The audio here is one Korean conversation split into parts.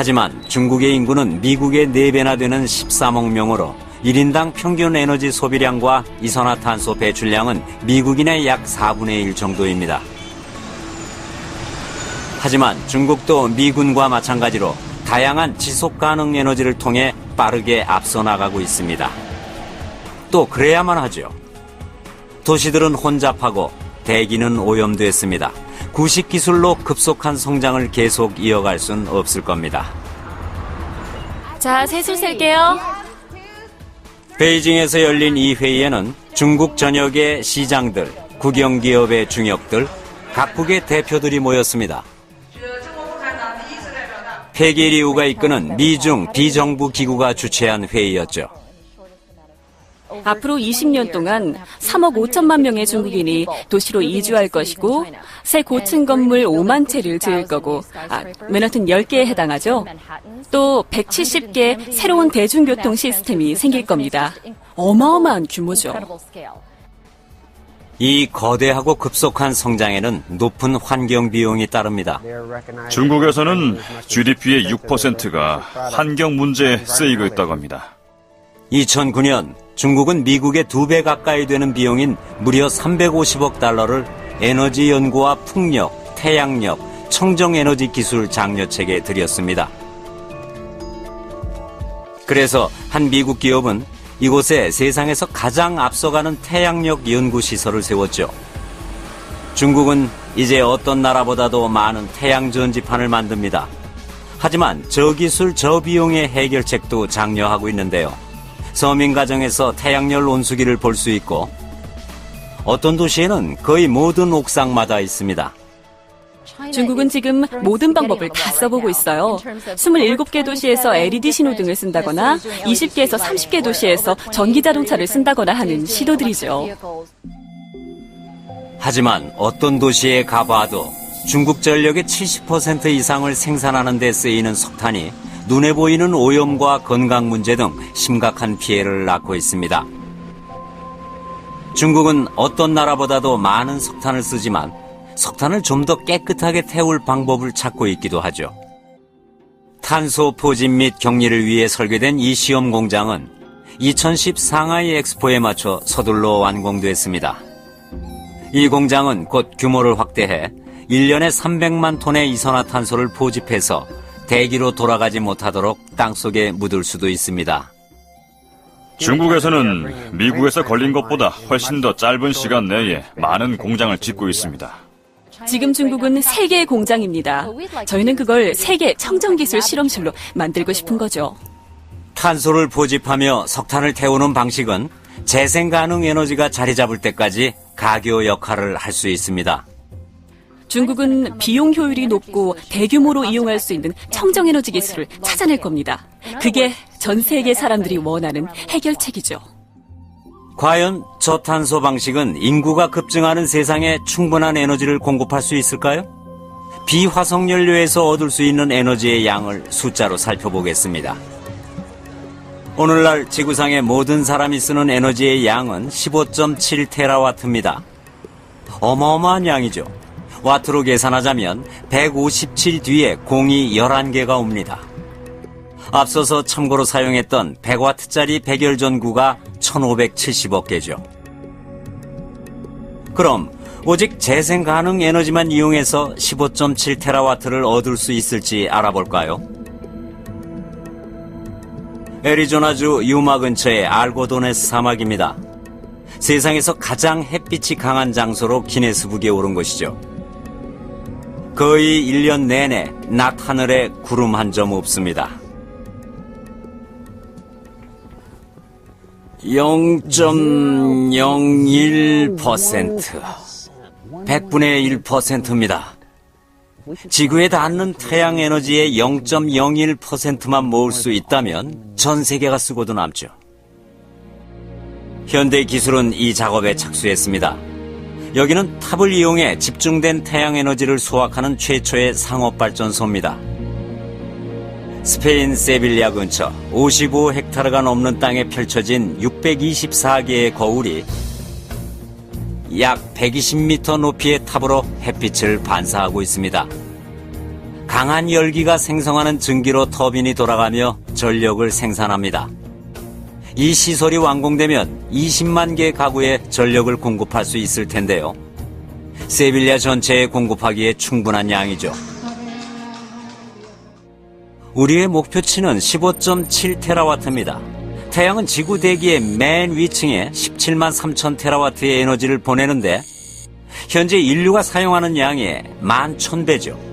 하지만 중국의 인구는 미국의 4배나 되는 13억 명으로 1인당 평균 에너지 소비량과 이산화탄소 배출량은 미국인의 약 4분의 1 정도입니다. 하지만 중국도 미군과 마찬가지로 다양한 지속가능 에너지를 통해 빠르게 앞서 나가고 있습니다. 또 그래야만 하죠. 도시들은 혼잡하고 대기는 오염됐습니다. 구식 기술로 급속한 성장을 계속 이어갈 순 없을 겁니다. 자, 세술 셀게요. 베이징에서 열린 이 회의에는 중국 전역의 시장들, 국영기업의 중역들, 각국의 대표들이 모였습니다. 폐계리우가 이끄는 미중 비정부 기구가 주최한 회의였죠. 앞으로 20년 동안 3억 5천만 명의 중국인이 도시로 이주할 것이고 새 고층 건물 5만 채를 지을 거고 맨하튼 10개에 해당하죠. 또 170개 새로운 대중교통 시스템이 생길 겁니다. 어마어마한 규모죠. 이 거대하고 급속한 성장에는 높은 환경 비용이 따릅니다. 중국에서는 GDP의 6%가 환경 문제에 쓰이고 있다고 합니다. 2009년 중국은 미국의 2배 가까이 되는 비용인 무려 350억 달러를 에너지 연구와 풍력, 태양력, 청정에너지 기술 장려책에 들였습니다. 그래서 한 미국 기업은 이곳에 세상에서 가장 앞서가는 태양력 연구시설을 세웠죠. 중국은 이제 어떤 나라보다도 많은 태양 전지판을 만듭니다. 하지만 저기술 저비용의 해결책도 장려하고 있는데요. 서민 가정에서 태양열 온수기를 볼 수 있고 어떤 도시에는 거의 모든 옥상마다 있습니다. 중국은 지금 모든 방법을 다 써보고 있어요. 27개 도시에서 LED 신호등을 쓴다거나 20개에서 30개 도시에서 전기자동차를 쓴다거나 하는 시도들이죠. 하지만 어떤 도시에 가봐도 중국 전력의 70% 이상을 생산하는 데 쓰이는 석탄이 눈에 보이는 오염과 건강 문제 등 심각한 피해를 낳고 있습니다. 중국은 어떤 나라보다도 많은 석탄을 쓰지만 석탄을 좀 더 깨끗하게 태울 방법을 찾고 있기도 하죠. 탄소 포집 및 격리를 위해 설계된 이 시험 공장은 2010 상하이 엑스포에 맞춰 서둘러 완공됐습니다. 이 공장은 곧 규모를 확대해 1년에 300만 톤의 이산화탄소를 포집해서 대기로 돌아가지 못하도록 땅속에 묻을 수도 있습니다. 중국에서는 미국에서 걸린 것보다 훨씬 더 짧은 시간 내에 많은 공장을 짓고 있습니다. 지금 중국은 3개의 공장입니다. 저희는 그걸 세계 청정기술 실험실로 만들고 싶은 거죠. 탄소를 포집하며 석탄을 태우는 방식은 재생가능 에너지가 자리 잡을 때까지 가교 역할을 할 수 있습니다. 중국은 비용 효율이 높고 대규모로 이용할 수 있는 청정에너지 기술을 찾아낼 겁니다. 그게 전 세계 사람들이 원하는 해결책이죠. 과연 저탄소 방식은 인구가 급증하는 세상에 충분한 에너지를 공급할 수 있을까요? 비화석연료에서 얻을 수 있는 에너지의 양을 숫자로 살펴보겠습니다. 오늘날 지구상의 모든 사람이 쓰는 에너지의 양은 15.7테라와트입니다. 어마어마한 양이죠. 와트로 계산하자면 157 뒤에 0이 11개가 옵니다. 앞서서 참고로 사용했던 100와트짜리 백열전구가 1570억 개죠. 그럼 오직 재생가능 에너지만 이용해서 15.7테라와트를 얻을 수 있을지 알아볼까요? 애리조나주 유마 근처의 알고도네스 사막입니다. 세상에서 가장 햇빛이 강한 장소로 기네스북에 오른 것이죠. 거의 1년 내내 낮 하늘에 구름 한 점 없습니다. 0.01%, 100분의 1%입니다. 지구에 닿는 태양 에너지의 0.01%만 모을 수 있다면 전 세계가 쓰고도 남죠. 현대 기술은 이 작업에 착수했습니다. 여기는 탑을 이용해 집중된 태양 에너지를 수확하는 최초의 상업발전소입니다. 스페인 세빌리아 근처 55헥타르가 넘는 땅에 펼쳐진 624개의 거울이 약 120m 높이의 탑으로 햇빛을 반사하고 있습니다. 강한 열기가 생성하는 증기로 터빈이 돌아가며 전력을 생산합니다. 이 시설이 완공되면 20만 개 가구에 전력을 공급할 수 있을 텐데요. 세빌리아 전체에 공급하기에 충분한 양이죠. 우리의 목표치는 15.7테라와트입니다. 태양은 지구 대기의 맨 위층에 17만 3천 테라와트의 에너지를 보내는데 현재 인류가 사용하는 양의 11,000배죠.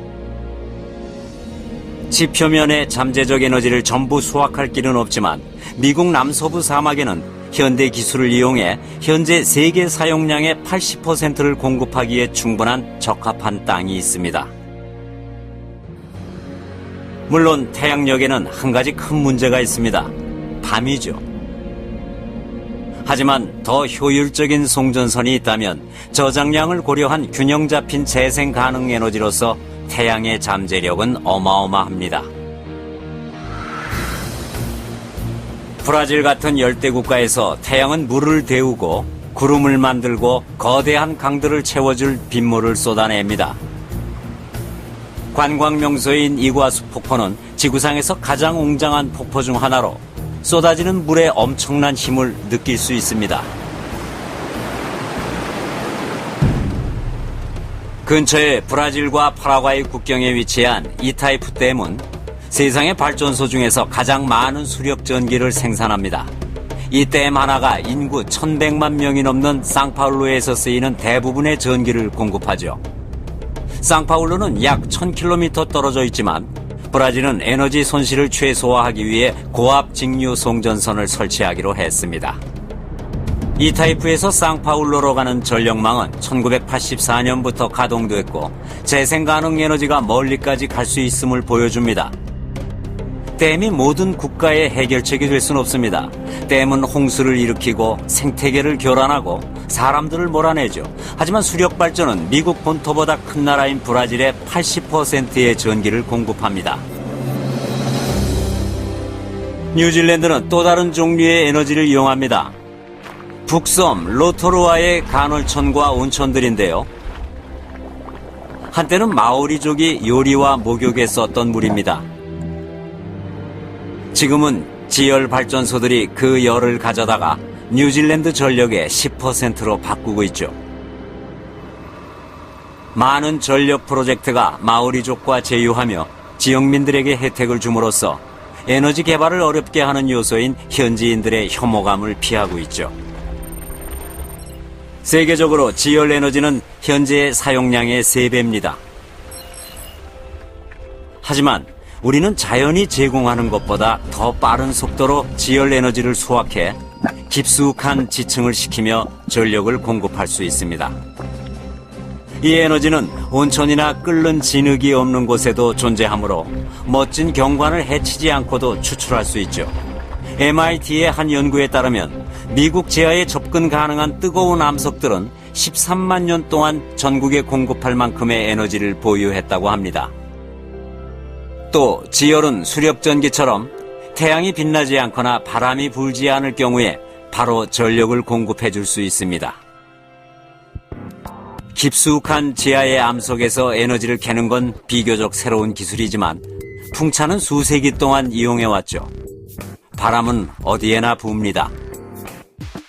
지표면의 잠재적 에너지를 전부 수확할 길은 없지만 미국 남서부 사막에는 현대 기술을 이용해 현재 세계 사용량의 80%를 공급하기에 충분한 적합한 땅이 있습니다. 물론 태양력에는 한 가지 큰 문제가 있습니다. 밤이죠. 하지만 더 효율적인 송전선이 있다면 저장량을 고려한 균형 잡힌 재생 가능 에너지로서 태양의 잠재력은 어마어마합니다. 브라질 같은 열대 국가에서 태양은 물을 데우고 구름을 만들고 거대한 강들을 채워줄 빗물을 쏟아냅니다. 관광 명소인 이구아수 폭포는 지구상에서 가장 웅장한 폭포 중 하나로 쏟아지는 물의 엄청난 힘을 느낄 수 있습니다. 근처에 브라질과 파라과이 국경에 위치한 이타이푸 댐은 세상의 발전소 중에서 가장 많은 수력 전기를 생산합니다. 이 댐 하나가 인구 1,100만 명이 넘는 상파울루에서 쓰이는 대부분의 전기를 공급하죠. 상파울루는 약 1,000km 떨어져 있지만 브라질은 에너지 손실을 최소화하기 위해 고압 직류 송전선을 설치하기로 했습니다. 이타이프에서 상파울루로 가는 전력망은 1984년부터 가동됐고 재생가능 에너지가 멀리까지 갈 수 있음을 보여줍니다. 댐이 모든 국가의 해결책이 될 수는 없습니다. 댐은 홍수를 일으키고 생태계를 교란하고 사람들을 몰아내죠. 하지만 수력 발전은 미국 본토보다 큰 나라인 브라질의 80%의 전기를 공급합니다. 뉴질랜드는 또 다른 종류의 에너지를 이용합니다. 북섬 로토루아의 간헐천과 온천들인데요. 한때는 마오리족이 요리와 목욕에 썼던 물입니다. 지금은 지열 발전소들이 그 열을 가져다가 뉴질랜드 전력의 10%로 바꾸고 있죠. 많은 전력 프로젝트가 마오리족과 제휴하며 지역민들에게 혜택을 줌으로써 에너지 개발을 어렵게 하는 요소인 현지인들의 혐오감을 피하고 있죠. 세계적으로 지열 에너지는 현재의 사용량의 3배입니다. 하지만 우리는 자연이 제공하는 것보다 더 빠른 속도로 지열 에너지를 수확해 깊숙한 지층을 식히며 전력을 공급할 수 있습니다. 이 에너지는 온천이나 끓는 진흙이 없는 곳에도 존재하므로 멋진 경관을 해치지 않고도 추출할 수 있죠. MIT의 한 연구에 따르면 미국 지하에 접근 가능한 뜨거운 암석들은 13만 년 동안 전국에 공급할 만큼의 에너지를 보유했다고 합니다. 또 지열은 수력전기처럼 태양이 빛나지 않거나 바람이 불지 않을 경우에 바로 전력을 공급해 줄 수 있습니다. 깊숙한 지하의 암석에서 에너지를 캐는 건 비교적 새로운 기술이지만 풍차는 수세기 동안 이용해왔죠. 바람은 어디에나 붑니다.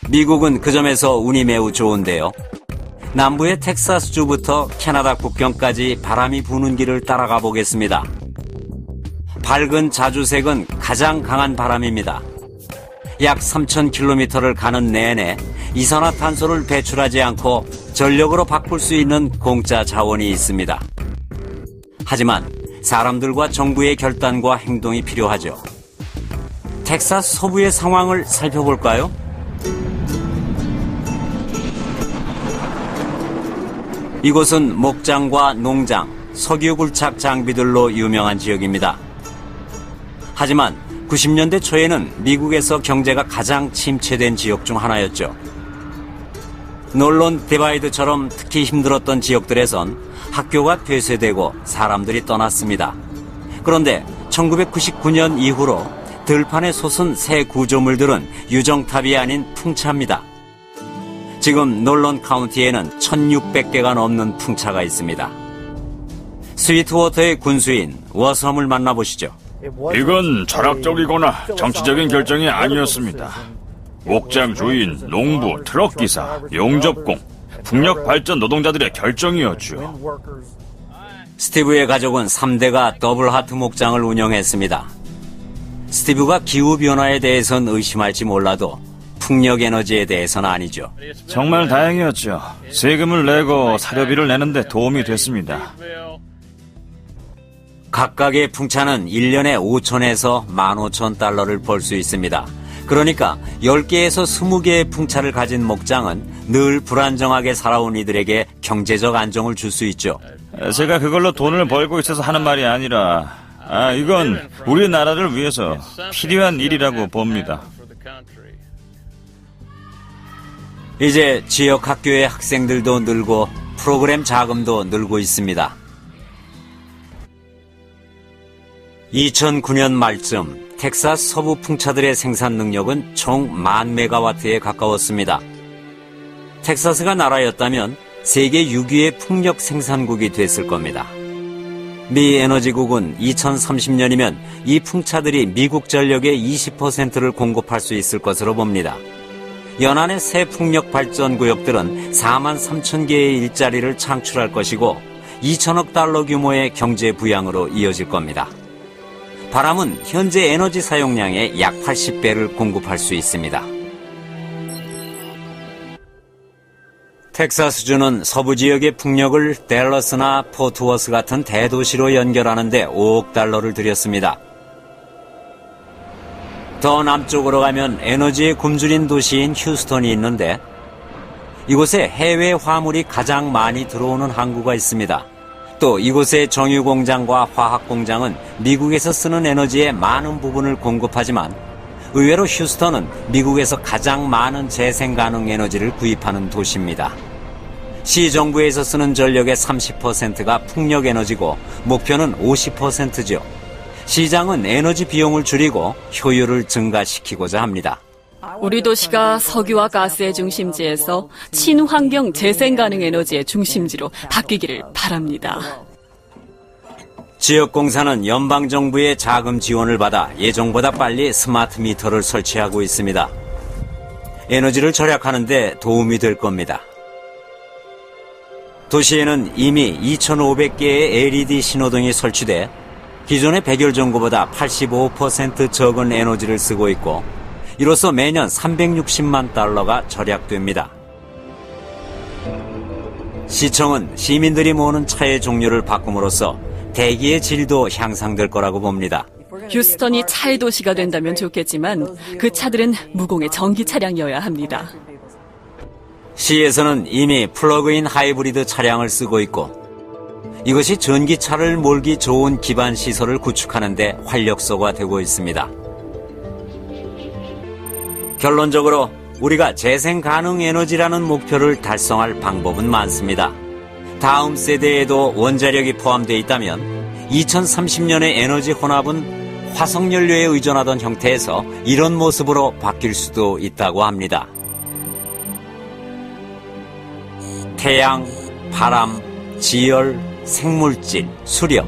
미국은 그 점에서 운이 매우 좋은데요. 남부의 텍사스주부터 캐나다 국경까지 바람이 부는 길을 따라가 보겠습니다. 밝은 자주색은 가장 강한 바람입니다. 약 3,000km를 가는 내내 이산화탄소를 배출하지 않고 전력으로 바꿀 수 있는 공짜 자원이 있습니다. 하지만 사람들과 정부의 결단과 행동이 필요하죠. 텍사스 서부의 상황을 살펴볼까요? 이곳은 목장과 농장, 석유 굴착 장비들로 유명한 지역입니다. 하지만 90년대 초에는 미국에서 경제가 가장 침체된 지역 중 하나였죠. 놀론 디바이드처럼 특히 힘들었던 지역들에선 학교가 폐쇄되고 사람들이 떠났습니다. 그런데 1999년 이후로 들판에 솟은 새 구조물들은 유정탑이 아닌 풍차입니다. 지금 놀론 카운티에는 1,600개가 넘는 풍차가 있습니다. 스위트워터의 군수인 워섬을 만나보시죠. 이건 철학적이거나 정치적인 결정이 아니었습니다. 목장 주인, 농부, 트럭 기사, 용접공, 풍력 발전 노동자들의 결정이었죠. 스티브의 가족은 3대가 더블 하트 목장을 운영했습니다. 스티브가 기후변화에 대해선 의심할지 몰라도 풍력 에너지에 대해서는 아니죠. 정말 다행이었죠. 세금을 내고 사료비를 내는데 도움이 됐습니다. 각각의 풍차는 1년에 5천에서 15,000달러를 벌 수 있습니다. 그러니까 10개에서 20개의 풍차를 가진 목장은 늘 불안정하게 살아온 이들에게 경제적 안정을 줄 수 있죠. 제가 그걸로 돈을 벌고 있어서 하는 말이 아니라 이건 우리나라를 위해서 필요한 일이라고 봅니다. 이제 지역 학교의 학생들도 늘고 프로그램 자금도 늘고 있습니다. 2009년 말쯤 텍사스 서부 풍차들의 생산 능력은 총 10,000메가와트에 가까웠습니다. 텍사스가 나라였다면 세계 6위의 풍력 생산국이 됐을 겁니다. 미 에너지국은 2030년이면 이 풍차들이 미국 전력의 20%를 공급할 수 있을 것으로 봅니다. 연안의 새 풍력 발전 구역들은 43,000개의 일자리를 창출할 것이고 2천억 달러 규모의 경제 부양으로 이어질 겁니다. 바람은 현재 에너지 사용량의 약 80배를 공급할 수 있습니다. 텍사스주는 서부 지역의 풍력을 댈러스나 포트워스 같은 대도시로 연결하는 데 5억 달러를 들였습니다. 더 남쪽으로 가면 에너지의 굶주린 도시인 휴스턴이 있는데 이곳에 해외 화물이 가장 많이 들어오는 항구가 있습니다. 또 이곳의 정유 공장과 화학 공장은 미국에서 쓰는 에너지의 많은 부분을 공급하지만 의외로 휴스턴은 미국에서 가장 많은 재생 가능 에너지를 구입하는 도시입니다. 시 정부에서 쓰는 전력의 30%가 풍력 에너지고 목표는 50%죠. 시장은 에너지 비용을 줄이고 효율을 증가시키고자 합니다. 우리 도시가 석유와 가스의 중심지에서 친환경 재생 가능 에너지의 중심지로 바뀌기를 바랍니다. 지역공사는 연방정부의 자금 지원을 받아 예정보다 빨리 스마트 미터를 설치하고 있습니다. 에너지를 절약하는 데 도움이 될 겁니다. 도시에는 이미 2,500개의 LED 신호등이 설치돼 기존의 백열 전구보다 85% 적은 에너지를 쓰고 있고 이로써 매년 360만 달러가 절약됩니다. 시청은 시민들이 모으는 차의 종류를 바꿈으로써 대기의 질도 향상될 거라고 봅니다. 휴스턴이 차의 도시가 된다면 좋겠지만 그 차들은 무공해 전기 차량이어야 합니다. 시에서는 이미 플러그인 하이브리드 차량을 쓰고 있고 이것이 전기차를 몰기 좋은 기반 시설을 구축하는 데 활력소가 되고 있습니다. 결론적으로 우리가 재생 가능 에너지라는 목표를 달성할 방법은 많습니다. 다음 세대에도 원자력이 포함되어 있다면 2030년의 에너지 혼합은 화석연료에 의존하던 형태에서 이런 모습으로 바뀔 수도 있다고 합니다. 태양, 바람, 지열, 생물질, 수력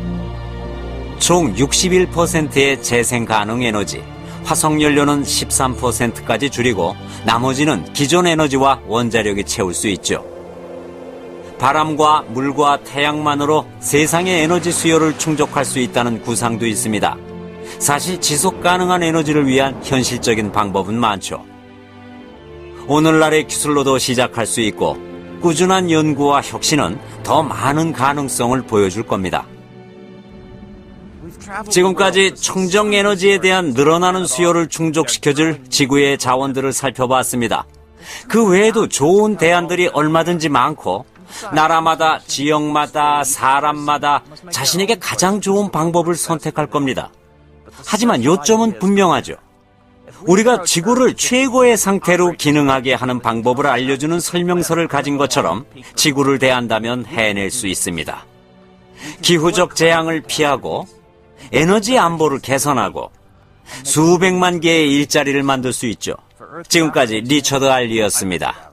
총 61%의 재생 가능 에너지, 화석연료는 13%까지 줄이고 나머지는 기존 에너지와 원자력이 채울 수 있죠. 바람과 물과 태양만으로 세상의 에너지 수요를 충족할 수 있다는 구상도 있습니다. 사실 지속 가능한 에너지를 위한 현실적인 방법은 많죠. 오늘날의 기술로도 시작할 수 있고 꾸준한 연구와 혁신은 더 많은 가능성을 보여줄 겁니다. 지금까지 청정 에너지에 대한 늘어나는 수요를 충족시켜줄 지구의 자원들을 살펴봤습니다. 그 외에도 좋은 대안들이 얼마든지 많고 나라마다, 지역마다, 사람마다 자신에게 가장 좋은 방법을 선택할 겁니다. 하지만 요점은 분명하죠. 우리가 지구를 최고의 상태로 기능하게 하는 방법을 알려주는 설명서를 가진 것처럼 지구를 대한다면 해낼 수 있습니다. 기후적 재앙을 피하고 에너지 안보를 개선하고 수백만 개의 일자리를 만들 수 있죠. 지금까지 리처드 알리였습니다.